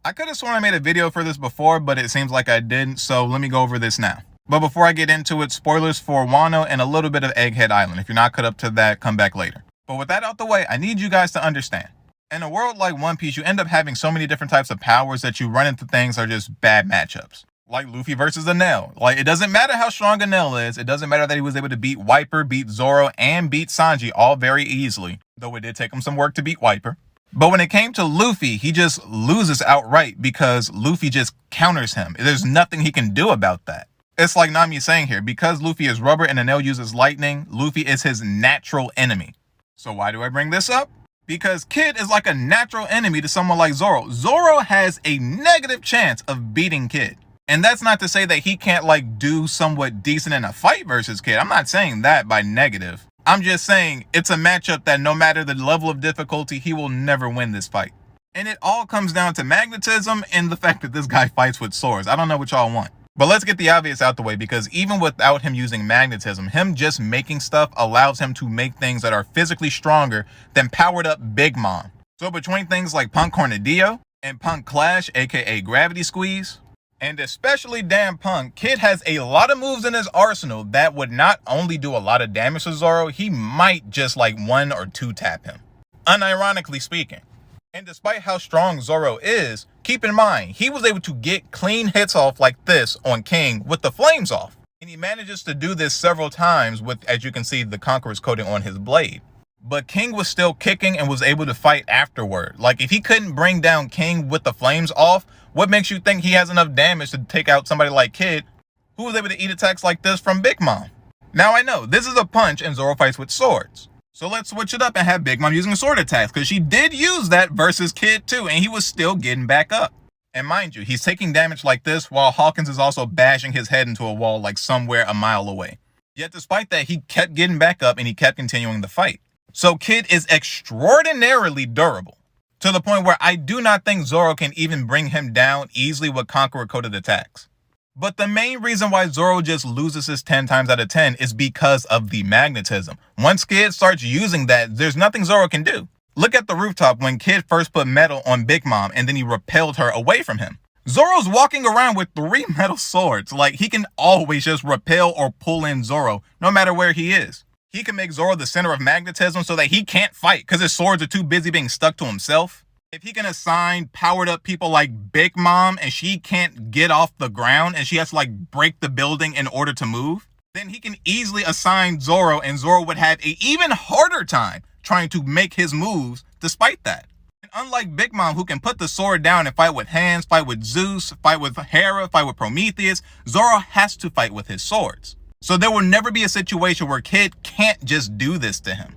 I could have sworn I made a video for this before, but it seems like I didn't, so let me go over this now. But before I get into it, spoilers for Wano and a little bit of Egghead Island. If you're not caught up to that, come back later. But with that out the way, I need you guys to understand. In a world like One Piece, you end up having so many different types of powers that you run into things that are just bad matchups. Like Luffy versus Enel. Like, it doesn't matter how strong Enel is. It doesn't matter that he was able to beat Wiper, beat Zoro, and beat Sanji all very easily. Though it did take him some work to beat Wiper. But when it came to Luffy, he just loses outright because Luffy just counters him. There's nothing he can do about that. It's like Nami saying here, because Luffy is rubber and Enel uses lightning, Luffy is his natural enemy. So why do I bring this up? Because Kid is like a natural enemy to someone like Zoro. Zoro has a negative chance of beating Kid. And that's not to say that he can't like do somewhat decent in a fight versus Kid. I'm not saying that by negative. I'm just saying it's a matchup that no matter the level of difficulty, he will never win this fight. And it all comes down to magnetism and the fact that this guy fights with swords. I don't know what y'all want. But let's get the obvious out the way, because even without him using magnetism, him just making stuff allows him to make things that are physically stronger than powered up Big Mom. So between things like Punk Cornadillo and Punk Clash, aka Gravity Squeeze, and especially damn Punk, Kid has a lot of moves in his arsenal that would not only do a lot of damage to Zoro, he might just like 1 or 2 tap him. Unironically speaking. And despite how strong Zoro is, keep in mind, he was able to get clean hits off like this on King with the flames off. And he manages to do this several times with, as you can see, the Conqueror's coating on his blade. But King was still kicking and was able to fight afterward. Like, if he couldn't bring down King with the flames off, what makes you think he has enough damage to take out somebody like Kid, who was able to eat attacks like this from Big Mom? Now I know, this is a punch and Zoro fights with swords. So let's switch it up and have Big Mom using sword attacks, because she did use that versus Kid too, and he was still getting back up. And mind you, he's taking damage like this while Hawkins is also bashing his head into a wall like somewhere a mile away. Yet despite that, he kept getting back up and he kept continuing the fight. So Kid is extraordinarily durable, to the point where I do not think Zoro can even bring him down easily with Conqueror-coded attacks. But the main reason why Zoro just loses his 10 times out of 10 is because of the magnetism. Once Kid starts using that, there's nothing Zoro can do. Look at the rooftop when Kid first put metal on Big Mom and then he repelled her away from him. Zoro's walking around with 3 metal swords. Like, he can always just repel or pull in Zoro, no matter where he is. He can make Zoro the center of magnetism so that he can't fight because his swords are too busy being stuck to himself. If he can assign powered up people like Big Mom and she can't get off the ground and she has to like break the building in order to move, then he can easily assign Zoro and Zoro would have an even harder time trying to make his moves despite that. And unlike Big Mom, who can put the sword down and fight with hands, fight with Zeus, fight with Hera, fight with Prometheus, Zoro has to fight with his swords. So there will never be a situation where Kid can't just do this to him.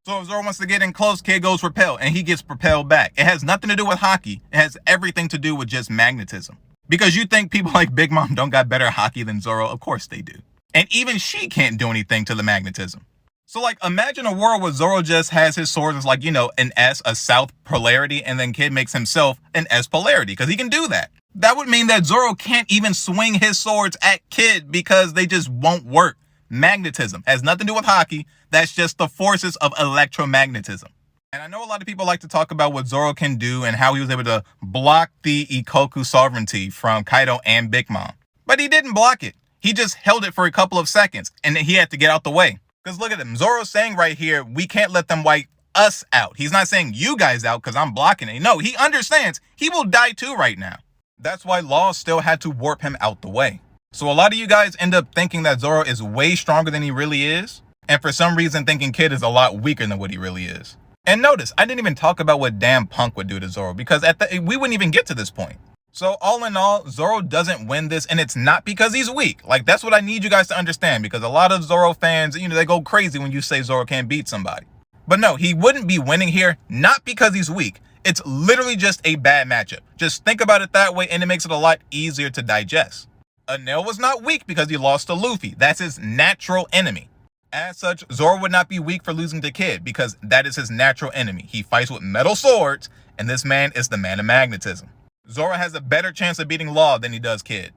So if Zoro wants to get in close, Kid goes repel, and he gets propelled back. It has nothing to do with Haki. It has everything to do with just magnetism. Because you think people like Big Mom don't got better Haki than Zoro? Of course they do. And even she can't do anything to the magnetism. So like, imagine a world where Zoro just has his swords as like, you know, an S, a south polarity, and then Kid makes himself an S polarity, because he can do that. That would mean that Zoro can't even swing his swords at Kid because they just won't work. Magnetism has nothing to do with Haki. That's just the forces of electromagnetism. And I know a lot of people like to talk about what Zoro can do and how he was able to block the Ikoku sovereignty from Kaido and Big Mom. But he didn't block it. He just held it for a couple of seconds and then he had to get out the way. Because look at him. Zoro's saying right here, we can't let them wipe us out. He's not saying you guys out because I'm blocking it. No, he understands he will die too right now. That's why Law still had to warp him out the way. So a lot of you guys end up thinking that Zoro is way stronger than he really is, and for some reason thinking Kid is a lot weaker than what he really is. And notice, I didn't even talk about what damn Punk would do to Zoro, because we wouldn't even get to this point. So all in all, Zoro doesn't win this, and it's not because he's weak. Like, that's what I need you guys to understand, because a lot of Zoro fans, you know, they go crazy when you say Zoro can't beat somebody. But no, he wouldn't be winning here, not because he's weak. It's literally just a bad matchup. Just think about it that way, and it makes it a lot easier to digest. Enel was not weak because he lost to Luffy. That's his natural enemy. As such, Zoro would not be weak for losing to Kid because that is his natural enemy. He fights with metal swords, and this man is the man of magnetism. Zoro has a better chance of beating Law than he does Kid.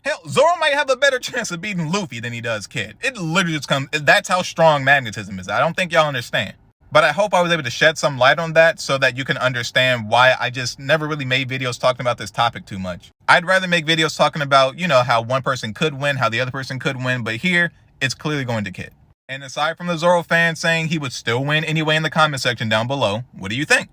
Hell, Zoro might have a better chance of beating Luffy than he does Kid. It literally just comes, that's how strong magnetism is. I don't think y'all understand. But I hope I was able to shed some light on that so that you can understand why I just never really made videos talking about this topic too much. I'd rather make videos talking about, how one person could win, how the other person could win, but here, it's clearly going to Kid. And aside from the Zoro fans saying he would still win anyway in the comment section down below, what do you think?